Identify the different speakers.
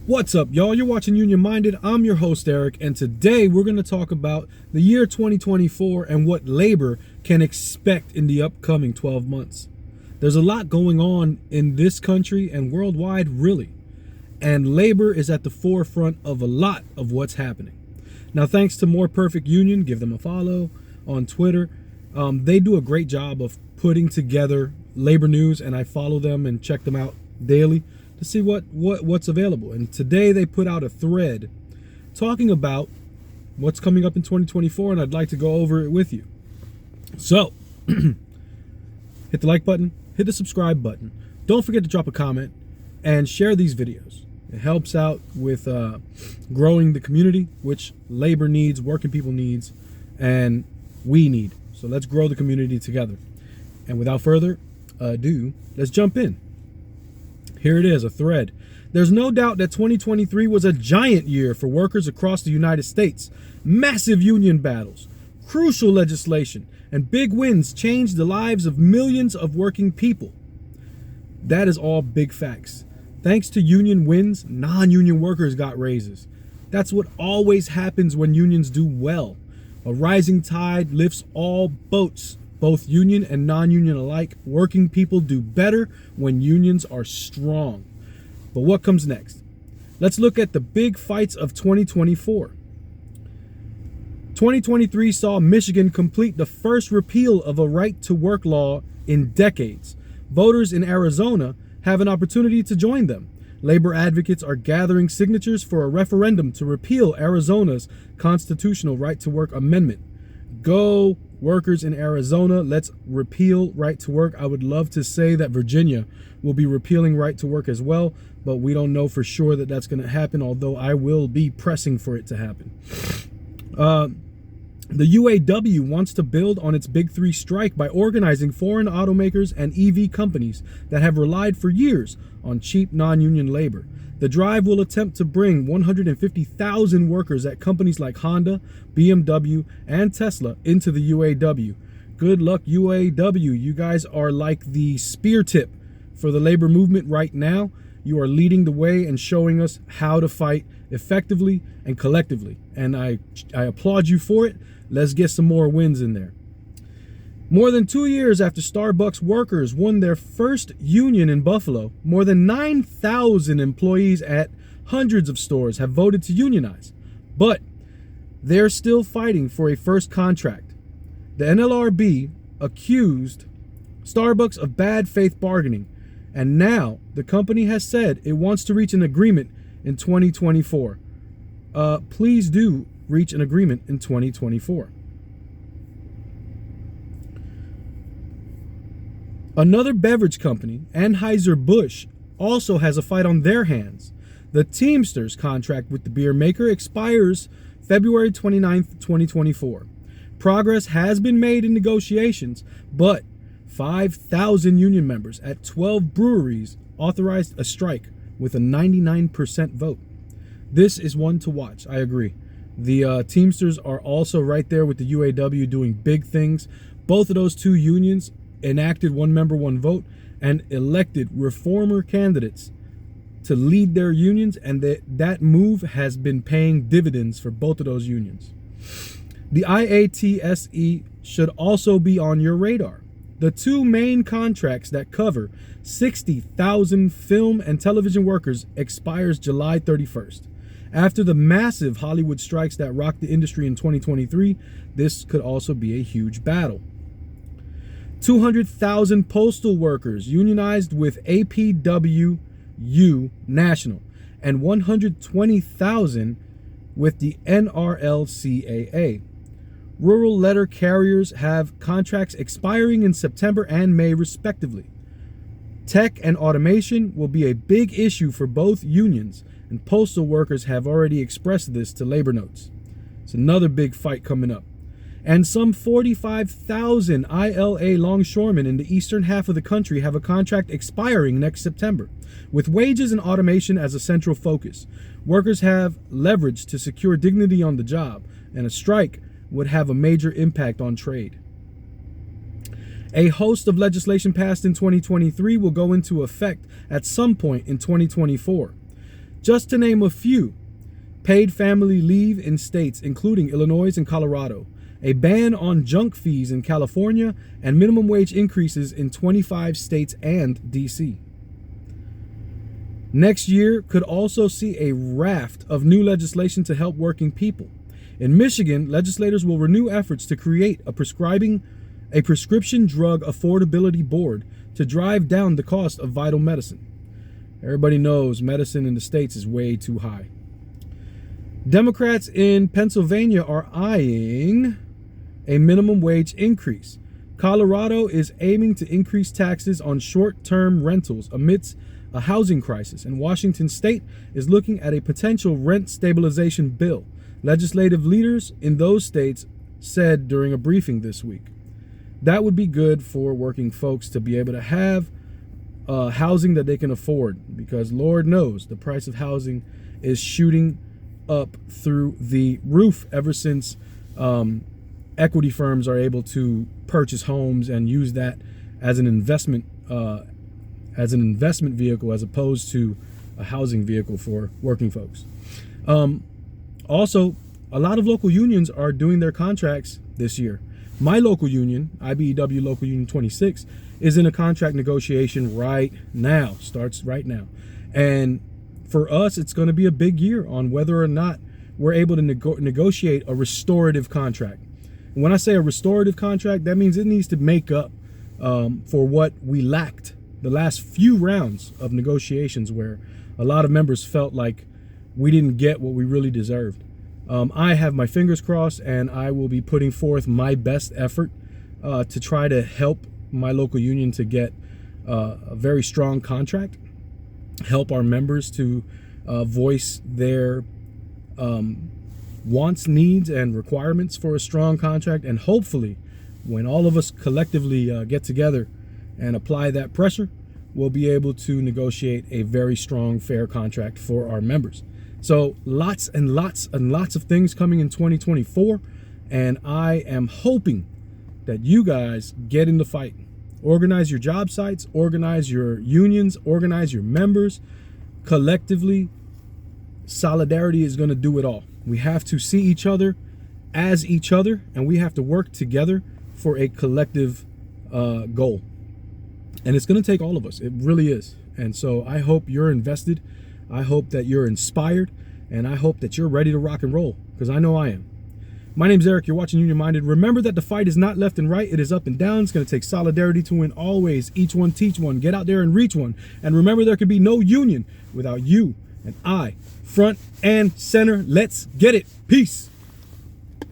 Speaker 1: What's up, y'all? You're watching Union Minded. I'm your host, Eric, and today we're going to talk about the year 2024 and what labor can expect in the upcoming 12 months. There's a lot going on in this country and worldwide, really, and labor is at the forefront of a lot of what's happening. Now, thanks to More Perfect Union, give them a follow on Twitter. They do a great job of putting together labor news, and I follow them and check them out daily to see what's available. And today they put out a thread talking about what's coming up in 2024, and I'd like to go over it with you. So, hit the like button, hit the subscribe button. Don't forget to drop a comment and share these videos. It helps out with growing the community, which labor needs, working people needs, and we need. So let's grow the community together. And without further ado, let's jump in. Here it is, a thread. There's no doubt that 2023 was a giant year for workers across the United States. Massive union battles, crucial legislation, and big wins changed the lives of millions of working people. That is all big facts. Thanks to union wins, non-union workers got raises. That's what always happens when unions do well. A rising tide lifts all boats. Both union and non-union alike, working people do better when unions are strong. But what comes next? Let's look at the big fights of 2024. 2023 saw Michigan complete the first repeal of a right-to-work law in decades. Voters in Arizona have an opportunity to join them. Labor advocates are gathering signatures for a referendum to repeal Arizona's constitutional right-to-work amendment. Go workers in Arizona, let's repeal right to work. I would love to say that Virginia will be repealing right to work as well, but we don't know for sure that that's going to happen, although I will be pressing for it to happen. The UAW wants to build on its Big Three strike by organizing foreign automakers and EV companies that have relied for years on cheap non-union labor. The drive will attempt to bring 150,000 workers at companies like Honda, BMW, and Tesla into the UAW. Good luck, UAW. You guys are like the spear tip for the labor movement right now. You are leading the way and showing us how to fight effectively and collectively. And I applaud you for it. Let's get some more wins in there. More than 2 years after Starbucks workers won their first union in Buffalo, more than 9,000 employees at hundreds of stores have voted to unionize. But they're still fighting for a first contract. The NLRB accused Starbucks of bad faith bargaining, and now the company has said it wants to reach an agreement in 2024. Please do reach an agreement in 2024. Another beverage company, Anheuser-Busch, also has a fight on their hands. The Teamsters contract with the beer maker expires February 29th, 2024. Progress has been made in negotiations, but 5,000 union members at 12 breweries authorized a strike with a 99% vote. This is one to watch, I agree. The Teamsters are also right there with the UAW doing big things. Both of those two unions enacted one member, one vote, and elected reformer candidates to lead their unions, and that move has been paying dividends for both of those unions. The IATSE should also be on your radar. The two main contracts that cover 60,000 film and television workers expires July 31st. After the massive Hollywood strikes that rocked the industry in 2023, this could also be a huge battle. 200,000 postal workers unionized with APWU National and 120,000 with the NRLCAA. Rural letter carriers have contracts expiring in September and May, respectively. Tech and automation will be a big issue for both unions, and postal workers have already expressed this to labor notes. It's another big fight coming up. And some 45,000 ILA longshoremen in the eastern half of the country have a contract expiring next September, with wages and automation as a central focus. Workers have leverage to secure dignity on the job, and a strike would have a major impact on trade. A host of legislation passed in 2023 will go into effect at some point in 2024. Just to name a few: paid family leave in states including Illinois and Colorado, a ban on junk fees in California, and minimum wage increases in 25 states and DC. Next year could also see a raft of new legislation to help working people. In Michigan, legislators will renew efforts to create a prescription drug affordability board to drive down the cost of vital medicine. Everybody knows medicine in the States is way too high. Democrats in Pennsylvania are eyeing a minimum wage increase. Colorado is aiming to increase taxes on short-term rentals amidst a housing crisis, and Washington State is looking at a potential rent stabilization bill. Legislative leaders in those states said during a briefing this week. That would be good for working folks to be able to have housing that they can afford, because Lord knows the price of housing is shooting up through the roof ever since equity firms are able to purchase homes and use that as an investment vehicle as opposed to a housing vehicle for working folks. Also, a lot of local unions are doing their contracts this year. My local union, IBEW Local Union 26, is in a contract negotiation right now, starts right now. And for us, it's going to be a big year on whether or not we're able to negotiate a restorative contract. And when I say a restorative contract, that means it needs to make up for what we lacked the last few rounds of negotiations, where a lot of members felt like we didn't get what we really deserved. I have my fingers crossed, and I will be putting forth my best effort to try to help my local union to get a very strong contract, help our members to voice their wants, needs, and requirements for a strong contract. And hopefully, when all of us collectively get together and apply that pressure, we'll be able to negotiate a very strong, fair contract for our members. So lots and lots and lots of things coming in 2024, and I am hoping that you guys get in the fight. Organize your job sites, organize your unions, organize your members. Collectively, solidarity is going to do it all. We have to see each other as each other, and we have to work together for a collective goal. And it's going to take all of us. It really is. And so I hope you're invested. I hope that you're inspired, and I hope that you're ready to rock and roll, because I know I am. My name's Eric. You're watching Union Minded. Remember that the fight is not left and right. It is up and down. It's going to take solidarity to win always. Each one teach one. Get out there and reach one. And remember, there could be no union without you and I. Front and center. Let's get it. Peace.